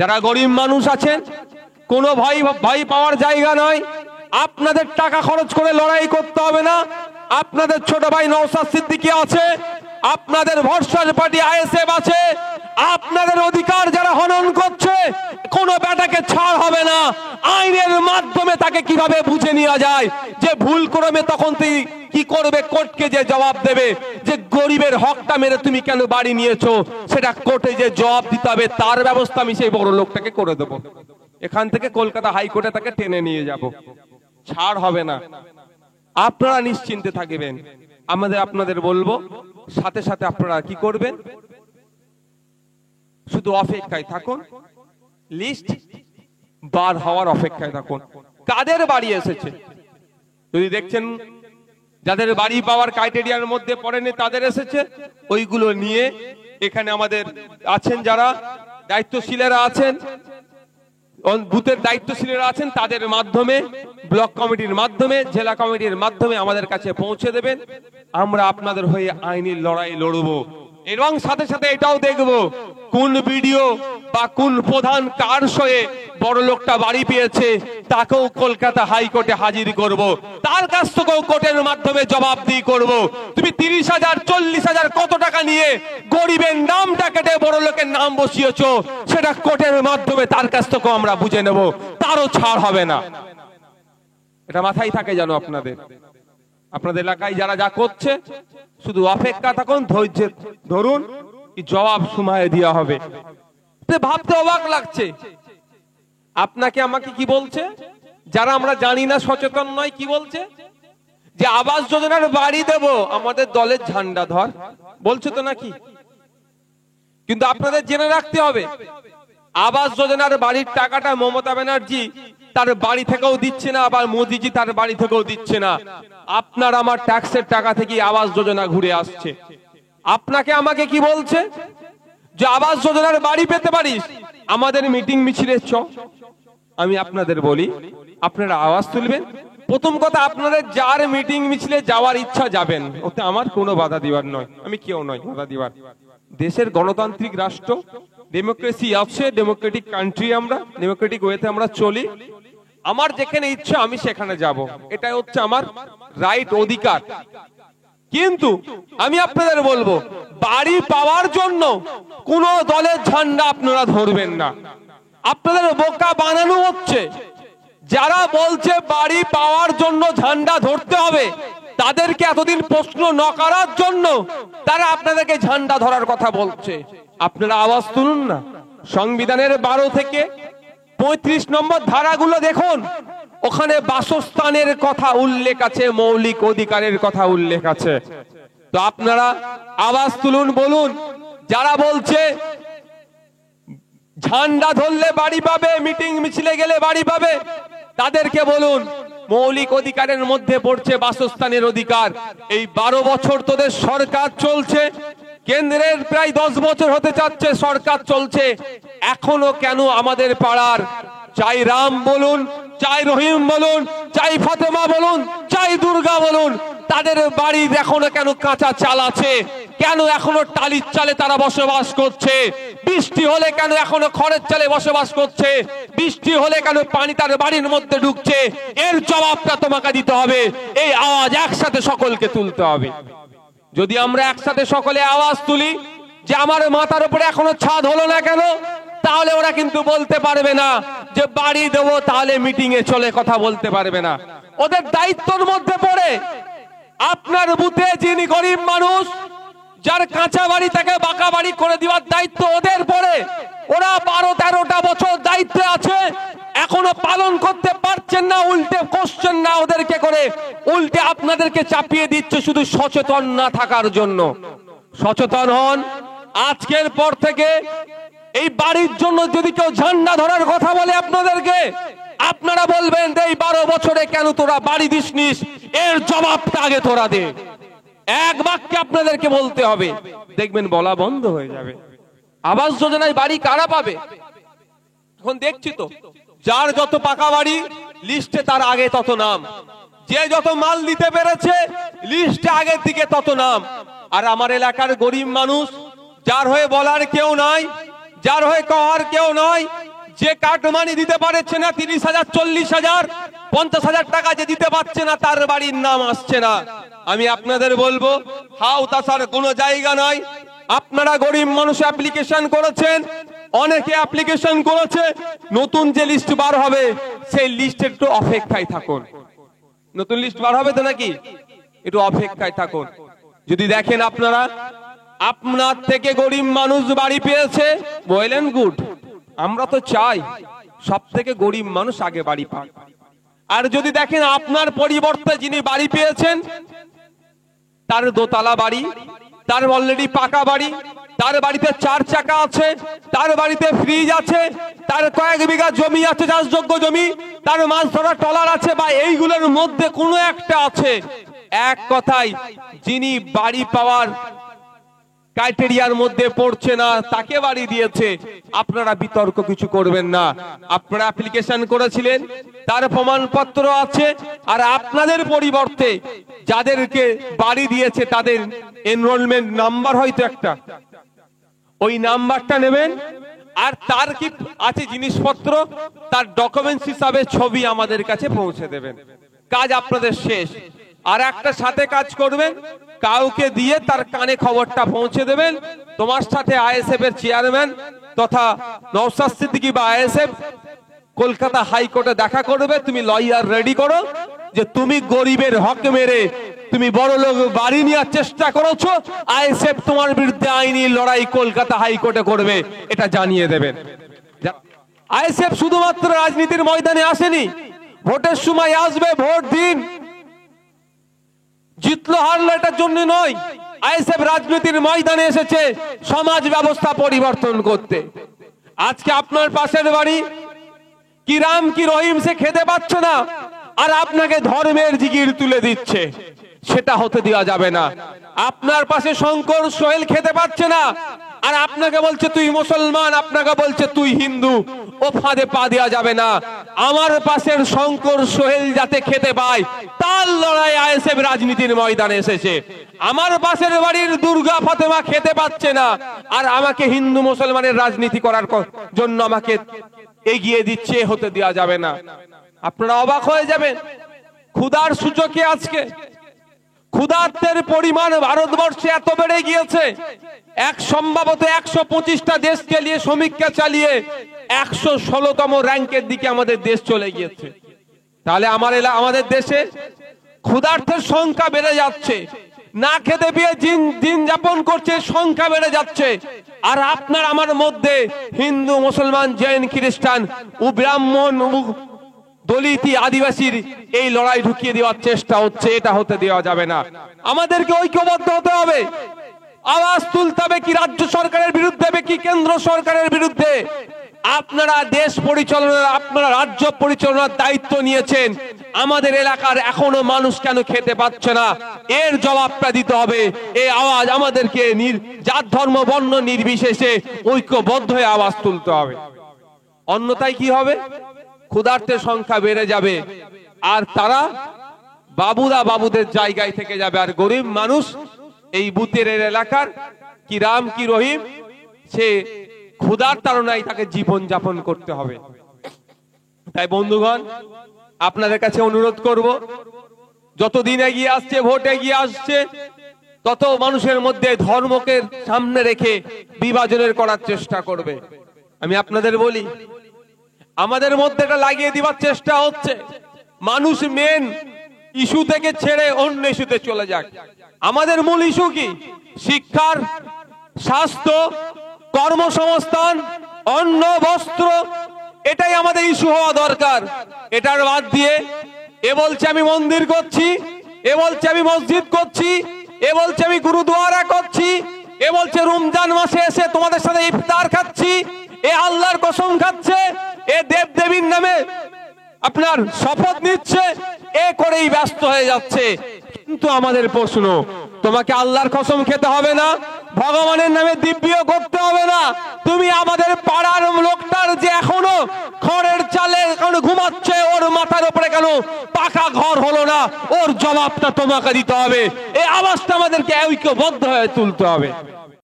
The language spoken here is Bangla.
যারা গরিব মানুষ আছেন, কোনো ভয় পাওয়ার জায়গা নয়। আপনাদের টাকা খরচ করে লড়াই করতে হবে না। আপনাদের ছোট ভাই নওশাদ সিদ্দিকী আছে, আপনাদের ভরসার পার্টি আইএসএফ আছে। আপনাদের অধিকার যারা হনন করছে, কোনো বেটাকে ছাড় হবে না। আইনের মাধ্যমে তাকে কিভাবে বুঝে নেওয়া যায়, যে ভুল করবে তখন তুই কি করবে, কোর্টকে যে জবাব দেবে যে গরিবের হকটা মেরে তুমি কেন বাড়ি নিয়েছো, সেটা কোর্টে যে জবাব দিতে হবে, তার ব্যবস্থা আমি সেই বড় লোকটাকে করে দেবো। এখান থেকে কলকাতা হাইকোর্টে তাকে টেনে নিয়ে যাব, ছাড় হবে না। আপনারা নিশ্চিন্তে থাকবেন। আপনাদের বলবো, সাথে সাথে আপনারা কি করবেন, শুধু অপেক্ষায় থাকুন, লিস্ট বার হওয়ার অপেক্ষায় থাকুন। কাদের বাড়ি এসেছে যদি দেখছেন যাদের বাড়ি পাওয়ার ক্রাইটেরিয়ার মধ্যে পড়েনি তাদের এসেছে, ওইগুলো নিয়ে এখানে আমাদের আছেন যারা দায়িত্বশীলেরা আছেন, বুথের দায়িত্বশীলেরা আছেন, তাদের মাধ্যমে, ব্লক কমিটির মাধ্যমে, জেলা কমিটির মাধ্যমে আমাদের কাছে পৌঁছে দেবেন। আমরা আপনাদের হয়ে আইনি লড়াই লড়বো। এবং সাথে সাথে এটাও দেখবো কোন ভিডিও বা কোন প্রধান কার সয়ে বড় লোকটা বাড়ি পেয়েছে, তাকেও কলকাতা হাইকোর্টে হাজির করব, তার কাছ থেকেও কোর্টের মাধ্যমে জবাবদিহি করব। তুমি 30,000 40,000 কত টাকা নিয়ে গরিবের নামটা কেটে বড় লোকের নাম বসিয়েছো, সেটা কোর্টের মাধ্যমে তার কাছ থেকেও আমরা বুঝে নেব, তারও ছাড় হবে না। এটা মাথায় থাকে যেন আপনাদের এলাকায় যারা যা করছে, শুধু অপেক্ষা থাকুন, ধৈর্য ধরুন, জবাব সময়ে দেওয়া হবে। ভাবতে অবাক লাগছে, আপনাকে আমাকে কি বলছে, যারা আমরা জানি না, সচেতন নয়, কি বলছে যে আবাস যোজনার বাড়ি দেব, আমাদের দলের ঝান্ডা ধর বলছে তো নাকি? কিন্তু আপনাদের জেনে রাখতে হবে, আবাস যোজনার বাড়ির টাকাটা মমতা ব্যানার্জি তার বাড়ি থেকেও দিচ্ছে না, আবার মোদিজি তার বাড়ি থেকেও দিচ্ছে না। আপনার আমার ট্যাক্সের টাকা থেকে আবাস যোজনা ঘুরে আসছে। আপনাকে আমাকে কি বলছে যে আবাস যোজনার বাড়ি পেতে পারিস, আমাদের মিটিং মিছিলে চ। আমি আপনাদের বলি, আপনারা আওয়াজ তুলবেন। প্রথম কথা, আপনাদের যার মিটিং মিছিলে যাওয়ার ইচ্ছা যাবেন, ওতে আমার কোনো বাধা দিবার নয়, আমি কেউ নয় বাধা দিবার। দেশের গণতান্ত্রিক রাষ্ট্র, ডেমোক্রেসি আছে, ডেমোক্রেটিক কান্ট্রি, আমরা ডেমোক্রেটিক ওয়েতে আমরা চলি। আমার যেখানে ইচ্ছা আমি সেখানে যাব, এটাই হচ্ছে আমার রাইট, অধিকার। কিন্তু আমি আপনাদের বলবো, বাড়ি পাওয়ার জন্য কোন দলের ঝান্ডা আপনারা ধরবেন না। আপনাদের বোকা বানানো হচ্ছে। যারা বলছে বাড়ি পাওয়ার জন্য ঝান্ডা ধরতে হবে, তাদেরকে এতদিন প্রশ্ন ন করার জন্য তারা আপনাদেরকে ঝান্ডা ধরার কথা বলছে। আপনারা আওয়াজ তুলুন না। সংবিধানের 12 থেকে 35 নম্বর ধারাগুলো দেখুন, ওখানে বাসস্থানের কথা উল্লেখ আছে, মৌলিক অধিকারের কথা উল্লেখ আছে। তো আপনারা আওয়াজ তুলুন, বলুন। যারা বলছে ঝান্ডা ধরলে বাড়ি পাবে, মিটিং মিছিলে গেলে বাড়ি পাবে, তাদেরকে বলুন মৌলিক অধিকারের মধ্যে পড়ছে বাসস্থানের অধিকার। এই 12 বছর তোদের সরকার চলছে, কেন্দ্রের প্রায় 10 বছর হতে যাচ্ছে সরকার চলছে, এখনো কেন আমাদের পাড়ার, চাই রাম বলুন, চাই রহিম বলুন, চাই ফাতেমা বলুন, চাই দুর্গা বলুন, তাদের বাড়ি এখনো কেন কাঁচা চাল আছে, কেন এখনো টালির চালে তারা বসবাস করছে, বৃষ্টি হলে কেন এখনো খড়ের চালে বসবাস করছে, বৃষ্টি হলে কেন পানি তার বাড়ির মধ্যে ঢুকছে, এর জবাবটা তোমাকে দিতে হবে। এই আওয়াজ একসাথে সকলকে তুলতে হবে। যদি আমরা একসাথে সকলে আওয়াজ তুলি যে আমার মাথার উপরে এখনো ছাদ হলো না কেন, তাহলে ওরা কিন্তু বলতে পারবে না যে বাড়ি দেবো, তাহলে মিটিং এ চলে কথা বলতে পারবে না। ওদের দায়িত্বের মধ্যে পড়ে আপনার বুথে যিনি গরিব মানুষ, যার কাঁচা বাড়ি তাকে বাঁকা বাড়ি করে দেওয়ার দায়িত্ব ওদের পড়ে। ওরা 12-13টা বছর দায়িত্বে আছে, এখনো পালন করতে পারছেন না, উল্টে কোশ্চেন না ওদেরকে করে, উল্টে আপনাদেরকে চাপিয়ে দিচ্ছে শুধু সচেতন না থাকার জন্য। সচেতন হন। আজকের পর থেকে এই বাড়ির জন্য যদি কেউ ঝান্ডা ধরার কথা বলে আপনাদেরকে, আপনারা বলবেন এই 12 বছরে কেন তোরা বাড়ি দিসনিস, এর জবাবটা আগে তোরা দে। এক বাক্যে আপনাদেরকে বলতে হবে, দেখবেন বলা বন্ধ হয়ে যাবে। আবাস যোজনায় বাড়ি কারা পাবে? এখন দেখছি তো, যার যত পাকা বাড়ি লিস্টে তার আগে তত নাম, যে যত মাল দিতে পেরেছে লিস্টে আগের দিকে তত নাম। আর আমার এলাকার গরিব মানুষ, যার হয়ে বলার কেউ নাই, যার হয়ে কহার কেউ নয়, যে কাটমানি দিতে পারছে না 30,000, 40,000, 50,000 টাকা যে দিতে পারছে না, তার বাড়ির নাম আসছে না। আমি আপনাদের বলবো, হাও তাছাড়া কোনো জায়গা নয়। আপনারা গরিব মানুষ অ্যাপ্লিকেশন করেছেন, অনেকে অ্যাপ্লিকেশন করেছে, নতুন যে লিস্ট বার হবে সেই লিস্টের একটু অপেক্ষায় থাকুন। নতুন লিস্ট বার হবে তো নাকি, একটু অপেক্ষায় থাকুন। যদি দেখেন আপনারা আপনার থেকে গরিব মানুষ বাড়ি পেয়েছে, ওয়েল এন্ড গুড, আমরা তো চাই সব থেকে গরিব মানুষ আগে বাড়ি পাক। আর যদি দেখেন আপনার পরিবর্তে যিনি বাড়ি পেয়েছেন তার দোতলা বাড়ি, তার অলরেডি পাকা বাড়ি, তার বাড়িতে 4 চাকা আছে, তার বাড়িতে ফ্রিজ আছে, তার কয়েক বিঘা জমি আছে চাষযোগ্য জমি, তার মাছ ধরা ট্রলার আছে, বা এইগুলোর মধ্যে কোনো একটা আছে, এক কথায় যিনি বাড়ি পাওয়ার ক্রাইটেরিয়ার মধ্যে পড়ছে না তাকে বাড়ি দিয়েছে, আপনারা বিতর্ক কিছু করবেন না। আপনারা অ্যাপ্লিকেশন করেছিলেন, তার প্রমাণপত্র আছে, আর আপনাদের পরিবর্তে যাদেরকে বাড়ি দিয়েছে তাদের এনরোলমেন্ট নাম্বার হয়তো একটা, ওই নাম্বারটা নেবেন, আর তার কি আছে জিনিসপত্র, তার ডকুমেন্টস হিসাবে ছবি আমাদের কাছে পৌঁছে দেবেন, কাজ আপনাদের শেষ। আর একটা সাথে কাজ করবেন, কাউকে দিয়ে তার কানে খবরটা পৌঁছে দেবেন, তোমার সাথে আইএসএফ এর চেয়ারম্যান তথা নওশাদ সিদ্দিকী বা আইএসএফ কলকাতা হাইকোর্টে দেখা করবে, তুমি লয়ার রেডি করো যে তুমি গরিবের হক মেরে তুমি বড় লোক বাড়ি নেওয়ার চেষ্টা করেছো, আইএসএফ তোমার বিরুদ্ধে আইনি লড়াই কলকাতা হাইকোর্টে করবে, এটা জানিয়ে দেবেন। আইএসএফ শুধুমাত্র রাজনীতির ময়দানে আসেনি, ভোটের সময় আসবে, ভোট দিন, জিতলো হারলো এটার জন্য নয়, আইএসএফ রাজনীতির ময়দানে এসেছে সমাজ ব্যবস্থা পরিবর্তন করতে। আজকে আপনার পাশের বাড়ি কি রাম কি রহিম সে খেতে পাচ্ছে না, আর আপনাকে ধর্মের জিগির তুলে দিচ্ছে, সেটা হতে দেওয়া যাবে না। আপনার পাশে শঙ্কর সোহেল খেতে পাচ্ছে না, আর আপনাকে বলছে তুই মুসলমান, আপনাকে বলছে তুই হিন্দু, ও ফাঁদে পা দেওয়া যাবে না। আমার পাশের শঙ্কর সোহেল যাতে খেতে পায় তার লড়াই আইএসএফ রাজনীতির ময়দানে এসেছে। আমার পাশের বাড়ির দুর্গা ফাতেমা খেতে পাচ্ছে না, আর আমাকে হিন্দু মুসলমানের রাজনীতি করার জন্য আমাকে এগিয়ে দিচ্ছে, হতে দেওয়া যাবে না। আপনারা অবাক হয়ে যাবেন, ক্ষুধার সূচকে আজকে ক্ষুধার্তের পরিমাণ ভারতবর্ষে এত বেড়ে গিয়েছে, এক সম্ভবত 125টা দেশকে নিয়ে সমীক্ষা চালিয়ে 116তম র্যাঙ্কের দিকে আমাদের দেশ চলে গিয়েছে। তাহলে আমাদের দেশে ক্ষুধার্তের সংখ্যা বেড়ে যাচ্ছে, না খেতে পেয়ে দিন যাপন করছে, সংখ্যা বেড়ে যাচ্ছে। আর আপনার আমার মধ্যে হিন্দু মুসলমান জৈন খ্রিস্টান ও ব্রাহ্মণ দলিত আদিবাসীর এই লড়াই ঢুকিয়ে দেওয়ার চেষ্টা হচ্ছে, এটা হতে দেওয়া যাবে না। আমাদেরকে ঐক্যবদ্ধ হতে হবে, আওয়াজ তুলতে হবে, কি রাজ্য সরকারের বিরুদ্ধে, কি কেন্দ্র সরকারের বিরুদ্ধে। আপনারা দেশ পরিচালনার, আপনারা রাজ্য পরিচালনার দায়িত্ব নিয়েছেন, আমাদের এলাকার এখনো মানুষ কেন খেতে পাচ্ছে না, এর জবাবটা দিতে হবে। এই আওয়াজ আমাদেরকে জাত ধর্ম বর্ণ নির্বিশেষে ঐক্যবদ্ধ হয়ে আওয়াজ তুলতে হবে। অন্যথায় কি হবে, ক্ষুধার্তের সংখ্যা বেড়ে যাবে, আর তারা বাবুদের জায়গায় থেকে যাবে, আর গরিব মানুষ এই বুতের এলাকার কি রাম কি রহিম সে ক্ষুধার তাড়নায় তাকে জীবন যাপন করতে হবে। তাই বন্ধুগণ, আপনাদের কাছে অনুরোধ করব, যতদিন এগিয়ে আসছে, ভোট এগিয়ে আসছে, তত মানুষের মধ্যে ধর্মকে সামনে রেখে বিভাজনের করার চেষ্টা করবে। আমি আপনাদের বলি, আমাদের মধ্যে এটা লাগিয়ে দিবার চেষ্টা হচ্ছে, মানুষ মেন ইস্যু থেকে ছেড়ে অন্য ইস্যুতে চলে যাক। আমাদের মূল ইস্যু কি? শিক্ষার, স্বাস্থ্য, কর্মসংস্থান, অন্ন, বস্ত্র, এটাই আমাদের ইস্যু হওয়া দরকার। এটার বাদ দিয়ে এ বলছে আমি মন্দির করছি, এ বলছে আমি মসজিদ করছি, এ বলছে আমি গুরুদুয়ারা করছি, এ বলছে রমজান মাসে এসে তোমাদের সাথে ইফতার খাচ্ছি, এ আল্লাহর কসম খাচ্ছে, এ দেব দেবীর নামে আপনার শপথ নিচ্ছে, এ করেই ব্যস্ত হয়ে যাচ্ছে। কিন্তু আমাদের প্রশ্ন, তোমাকে আল্লাহর কসম খেতে হবে না, ভগবানের নামে দিব্য করতে হবে না, তুমি আমাদের পাড়ার লোকটার যে এখনো খড়ের চালে এখনো ঘুমাচ্ছে, ওর মাথার উপরে কেন পাকা ঘর হলো না, ওর জবাবটা তোমাকে দিতে হবে। এই আওয়াজটা আমাদেরকে ঐক্যবদ্ধ হয়ে তুলতে হবে।